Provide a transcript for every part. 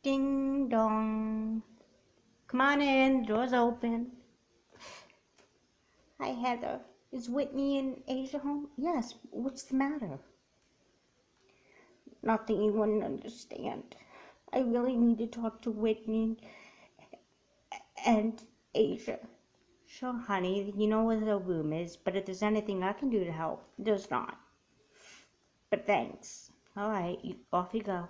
Ding dong. Come on in, the door's open. Hi, Heather. Is Whitney and Asia home? Yes, what's the matter? Nothing you wouldn't understand. I really need to talk to Whitney and Asia. Sure, honey, you know where the room is, but if there's anything I can do to help, there's not. But thanks. All right, off you go.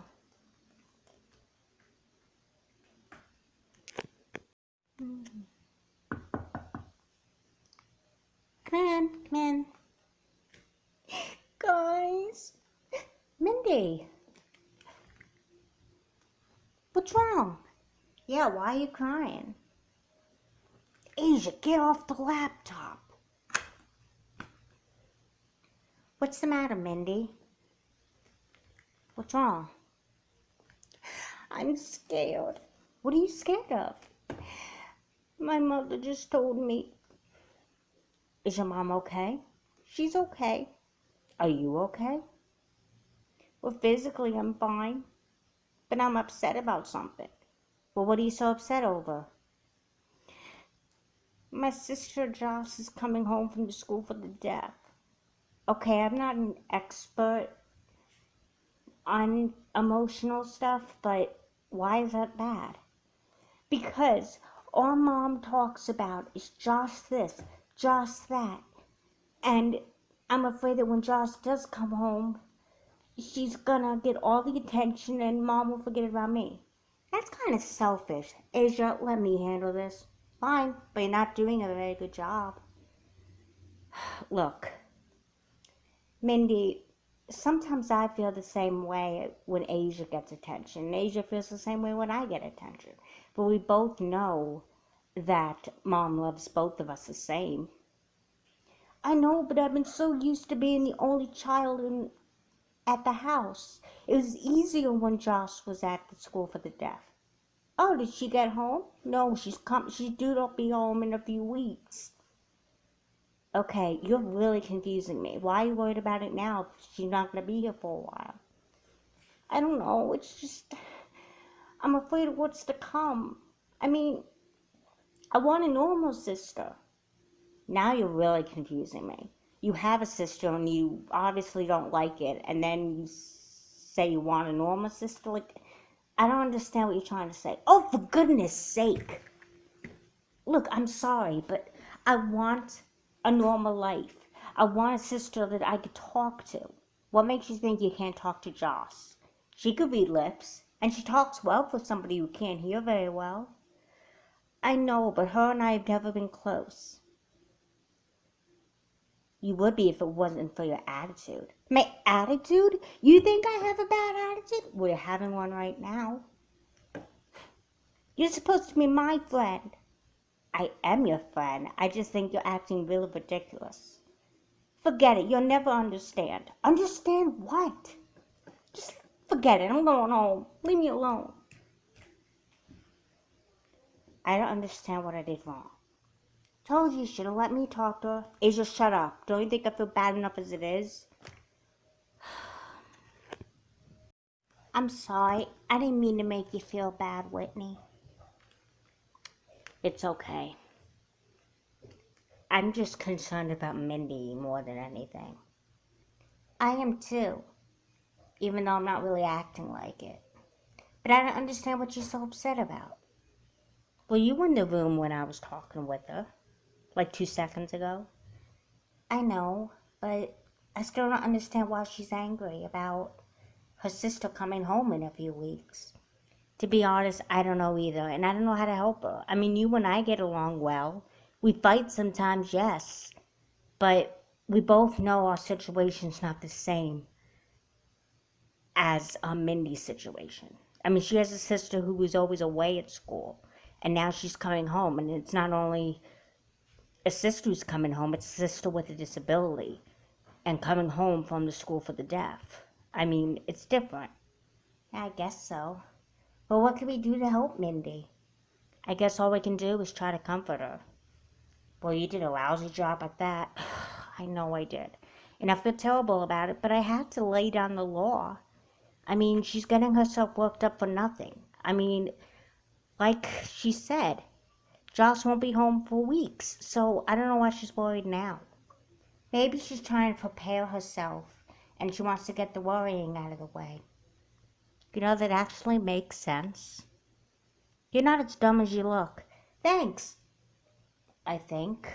Come in. Guys. Mindy, what's wrong? Yeah, why are you crying? Asia, get off the laptop. What's the matter, Mindy? What's wrong? I'm scared. What are you scared of? My mother just told me. Is your mom okay? She's okay. Are you okay? Well, physically I'm fine, but I'm upset about something. Well, what are you so upset over? My sister Joss is coming home from the school for the deaf. Okay, I'm not an expert on emotional stuff, but why is that bad? Because all mom talks about is just this, just that. And I'm afraid that when Joss does come home, she's gonna get all the attention and mom will forget about me. That's kind of selfish. Asia, let me handle this. Fine, but you're not doing a very good job. Look, Mindy, sometimes I feel the same way when Asia gets attention. Asia feels the same way when I get attention. But we both know that mom loves both of us the same. I know, but I've been so used to being the only child at the house. It was easier when Joss was at the school for the deaf. Oh, did she get home? No, she's due to be home in a few weeks. Okay, you're really confusing me. Why are you worried about it now if she's not going to be here for a while? I don't know. It's just, I'm afraid of what's to come. I mean, I want a normal sister. Now you're really confusing me. You have a sister and you obviously don't like it, and then you say you want a normal sister? Like, I don't understand what you're trying to say. Oh, for goodness sake. Look, I'm sorry, but I want a normal life. I want a sister that I could talk to. What makes you think you can't talk to Joss? She could read lips, and she talks well for somebody who can't hear very well. I know, but her and I have never been close. You would be if it wasn't for your attitude. My attitude? You think I have a bad attitude? We're having one right now. You're supposed to be my friend. I am your friend. I just think you're acting really ridiculous. Forget it. You'll never understand. Understand what? Just forget it. I'm going home. Leave me alone. I don't understand what I did wrong. Told you should have let me talk to her. Asia, shut up. Don't you think I feel bad enough as it is? I'm sorry. I didn't mean to make you feel bad, Whitney. It's okay. I'm just concerned about Mindy more than anything. I am too, even though I'm not really acting like it. But I don't understand what you're so upset about. Well, you were in the room when I was talking with her, like 2 seconds ago. I know, but I still don't understand why she's angry about her sister coming home in a few weeks. To be honest, I don't know either, and I don't know how to help her. I mean, you and I get along well. We fight sometimes, yes, but we both know our situation's not the same as Mindy's situation. I mean, she has a sister who was always away at school, and now she's coming home, and it's not only a sister who's coming home, it's a sister with a disability and coming home from the school for the deaf. I mean, it's different. Yeah, I guess so. But what can we do to help Mindy? I guess all we can do is try to comfort her. Well, you did a lousy job at that. I know I did. And I feel terrible about it, but I had to lay down the law. I mean, she's getting herself worked up for nothing. I mean, like she said, Josh won't be home for weeks, so I don't know why she's worried now. Maybe she's trying to prepare herself and she wants to get the worrying out of the way. You know, that actually makes sense. You're not as dumb as you look. Thanks, I think.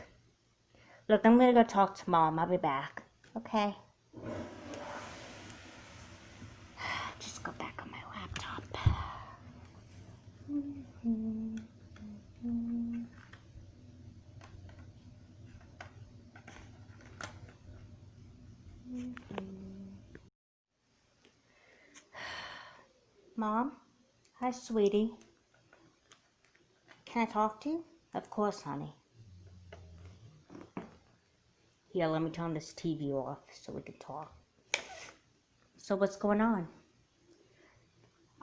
Look, I'm gonna go talk to Mom. I'll be back. Okay. Just go back on my laptop. Mom? Hi, sweetie. Can I talk to you? Of course, honey. Here, let me turn this TV off so we can talk. So what's going on?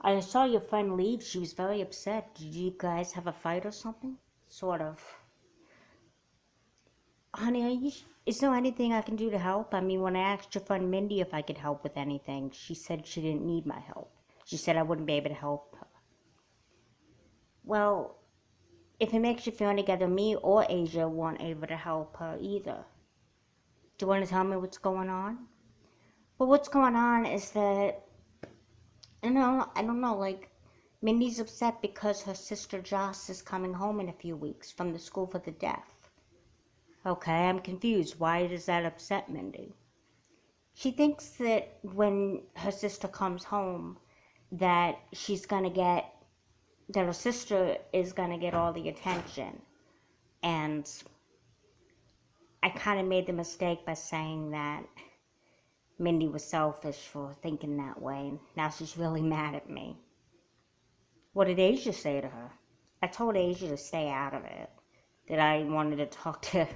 I saw your friend leave. She was very upset. Did you guys have a fight or something? Sort of. Honey, is there anything I can do to help? I mean, when I asked your friend Mindy if I could help with anything, she said she didn't need my help. She said I wouldn't be able to help her. Well, if it makes you feel any better, me or Asia weren't able to help her either. Do you want to tell me what's going on? Well, what's going on is that, I don't know, like, Mindy's upset because her sister Joss is coming home in a few weeks from the school for the deaf. Okay, I'm confused. Why does that upset Mindy? She thinks that when her sister comes home, that her sister is gonna get all the attention. And I kind of made the mistake by saying that Mindy was selfish for thinking that way. And now she's really mad at me. What did Asia say to her? I told Asia to stay out of it. That I wanted to talk to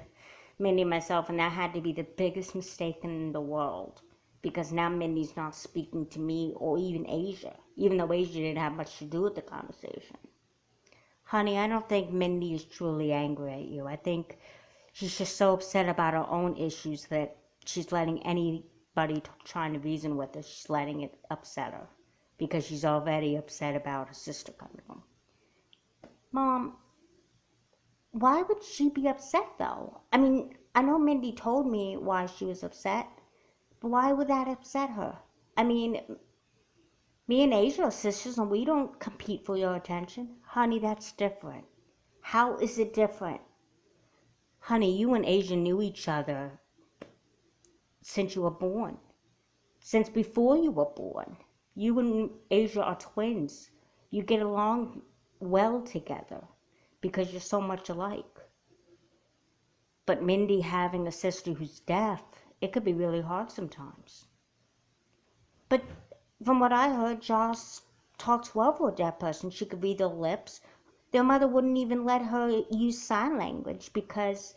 Mindy myself, and that had to be the biggest mistake in the world. Because now Mindy's not speaking to me or even Asia, even though Asia didn't have much to do with the conversation. Honey, I don't think Mindy is truly angry at you. I think she's just so upset about her own issues that she's letting anybody trying to reason with her, she's letting it upset her. Because she's already upset about her sister coming home. Mom, why would she be upset though? I mean, I know Mindy told me why she was upset, but why would that upset her? I mean, me and Asia are sisters and we don't compete for your attention. Honey, that's different. How is it different? Honey, you and Asia knew each other since you were born. Since before you were born. You and Asia are twins. You get along well together because you're so much alike. But Mindy having a sister who's deaf, it could be really hard sometimes. But from what I heard, Joss talks well for a deaf person. She could read their lips. Their mother wouldn't even let her use sign language because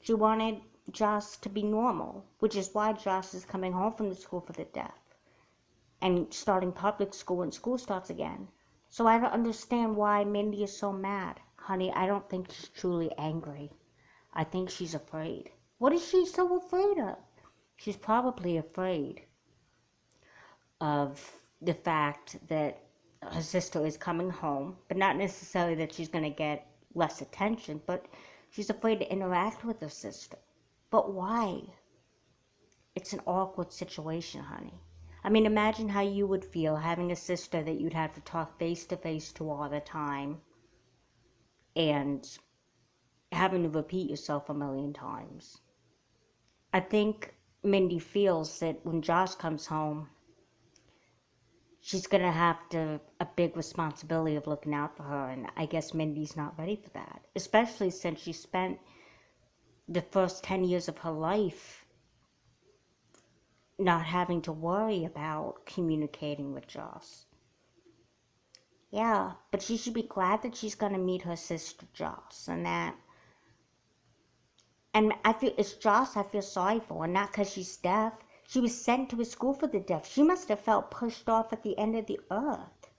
she wanted Joss to be normal, which is why Joss is coming home from the school for the deaf and starting public school when school starts again. So I don't understand why Mindy is so mad. Honey, I don't think she's truly angry. I think she's afraid. What is she so afraid of? She's probably afraid of the fact that her sister is coming home, but not necessarily that she's going to get less attention, but she's afraid to interact with her sister. But why? It's an awkward situation, honey. I mean, imagine how you would feel having a sister that you'd have to talk face to face to all the time and having to repeat yourself a million times. I think Mindy feels that when Josh comes home, she's going to have a big responsibility of looking out for her, and I guess Mindy's not ready for that, especially since she spent the first 10 years of her life not having to worry about communicating with Joss. Yeah, but she should be glad that she's going to meet her sister Joss, and it's Joss I feel sorry for, not because she's deaf. She was sent to a school for the deaf. She must have felt pushed off at the end of the earth.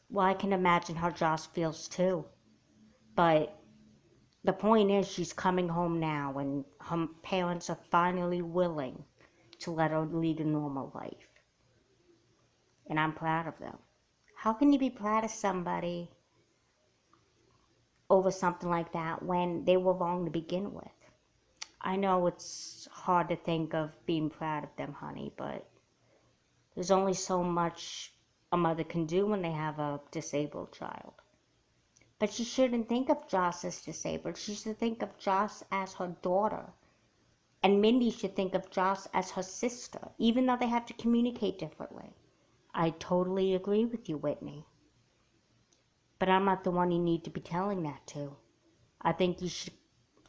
Well, I can imagine how Joss feels too. But the point is, she's coming home now, and her parents are finally willing to let her lead a normal life. and I'm proud of them. How can you be proud of somebody over something like that when they were wrong to begin with? I know it's hard to think of being proud of them, honey, but there's only so much a mother can do when they have a disabled child. But she shouldn't think of Joss as disabled. She should think of Joss as her daughter. And Mindy should think of Joss as her sister, even though they have to communicate differently. I totally agree with you, Whitney. But I'm not the one you need to be telling that to. I think you should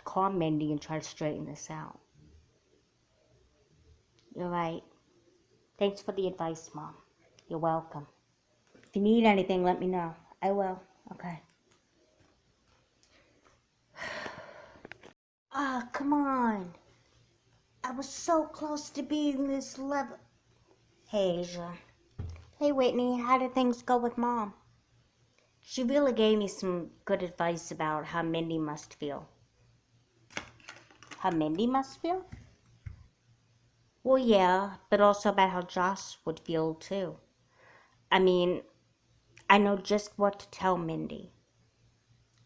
call Mindy and try to straighten this out. You're right. Thanks for the advice, Mom. You're welcome. If you need anything, let me know. I will. Okay. Ah, come on. I was so close to being this level. Hey, Asia. Hey, Whitney, how did things go with Mom? She really gave me some good advice about how Mindy must feel. How Mindy must feel? Well, yeah, but also about how Joss would feel, too. I mean, I know just what to tell Mindy.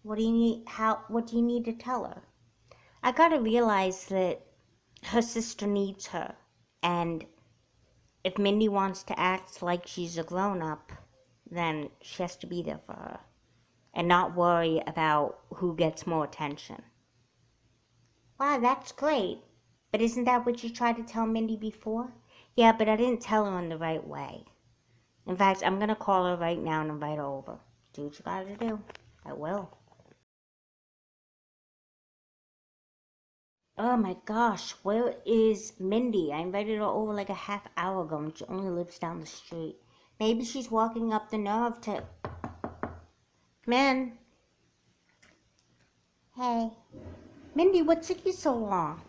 What do you need to tell her? I gotta realize that her sister needs her, and if Mindy wants to act like she's a grown-up, then she has to be there for her, and not worry about who gets more attention. Wow, that's great. But isn't that what you tried to tell Mindy before? Yeah, but I didn't tell her in the right way. In fact, I'm gonna call her right now and invite her over. Do what you gotta do. I will. Oh my gosh, where is Mindy? I invited her over like a half hour ago and she only lives down the street. Maybe she's walking up the nerve to... Come in. Hey. Mindy, what took you so long?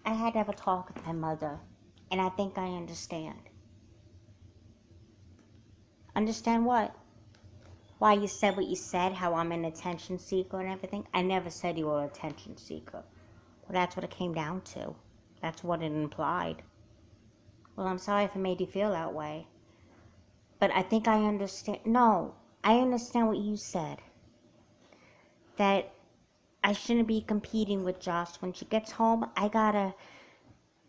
I had to have a talk with my mother, and I think I understand. Understand what? Why you said what you said, how I'm an attention seeker and everything? I never said you were an attention seeker. Well, that's what it came down to. That's what it implied. Well, I'm sorry if it made you feel that way. But I think I understand. No, I understand what you said. That I shouldn't be competing with Joss. When she gets home, I gotta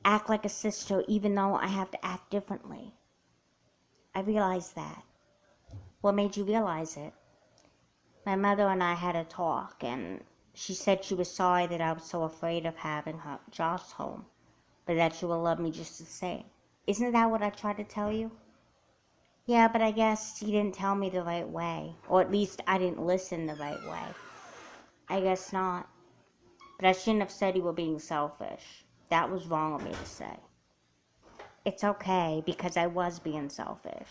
act like a sister even though I have to act differently. I realize that. What made you realize it? My mother and I had a talk, and she said she was sorry that I was so afraid of having her Joss home, but that she will love me just the same. Isn't that what I tried to tell you? Yeah, but I guess you didn't tell me the right way, or at least I didn't listen the right way. I guess not. But I shouldn't have said you were being selfish. That was wrong of me to say. It's okay, because I was being selfish.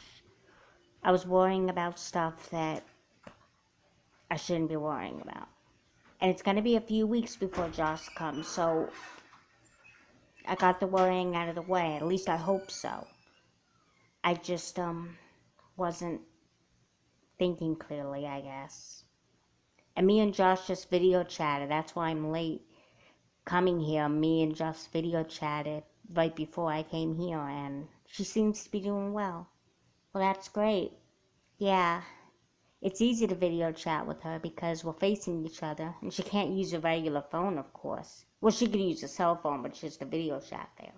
I was worrying about stuff that I shouldn't be worrying about. And it's going to be a few weeks before Joss comes, so I got the worrying out of the way. At least I hope so. I just, wasn't thinking clearly, I guess. And me and Josh just video chatted. That's why I'm late coming here. Me and Josh video chatted right before I came here, and she seems to be doing well. Well, that's great. Yeah. It's easy to video chat with her because we're facing each other, and she can't use a regular phone, of course. Well, she can use a cell phone, but it's just a video chat there.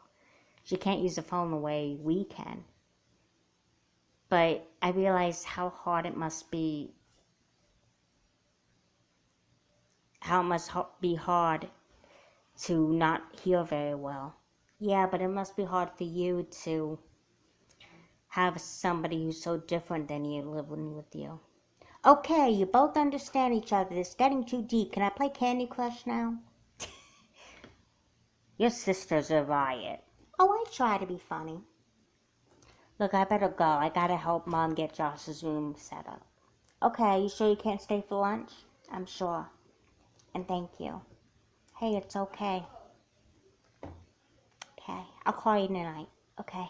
She can't use a phone the way we can. But I realize how hard it must be, how it must be hard to not hear very well. Yeah, but it must be hard for you to have somebody who's so different than you living with you. Okay, you both understand each other. It's getting too deep. Can I play Candy Crush now? Your sister's a riot. Oh, I try to be funny. Look, I better go. I gotta help Mom get Josh's room set up. Okay, you sure you can't stay for lunch? I'm sure. And thank you. Hey, it's okay. Okay, I'll call you tonight. Okay.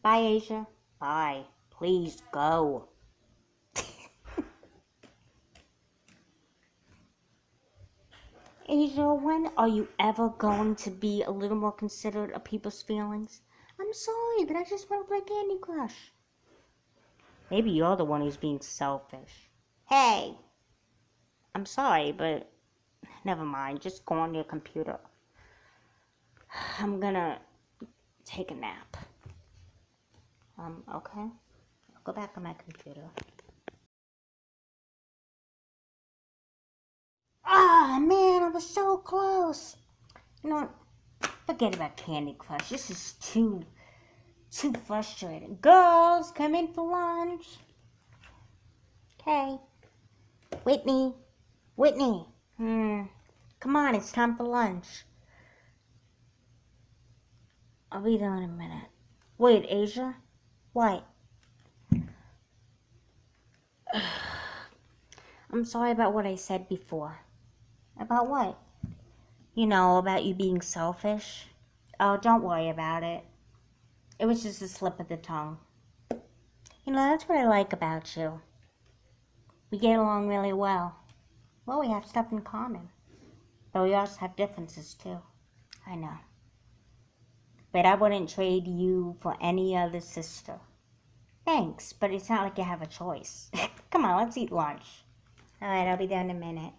Bye, Asia. Bye. Please go. Asia, when are you ever going to be a little more considerate of people's feelings? I'm sorry, but I just want to play Candy Crush. Maybe you're the one who's being selfish. Hey! I'm sorry, but never mind. Just go on your computer. I'm gonna take a nap. Okay? I'll go back on my computer. Ah, man, I was so close. You know, forget about Candy Crush. This is too frustrating. Girls, come in for lunch. Okay. Whitney. Come on, it's time for lunch. I'll be there in a minute. Wait, Asia? What? I'm sorry about what I said before. About what? You know, about you being selfish. Oh, don't worry about it. It was just a slip of the tongue. You know, that's what I like about you. We get along really well. Well, we have stuff in common. But we also have differences, too. I know. But I wouldn't trade you for any other sister. Thanks, but it's not like you have a choice. Come on, let's eat lunch. Alright, I'll be there in a minute.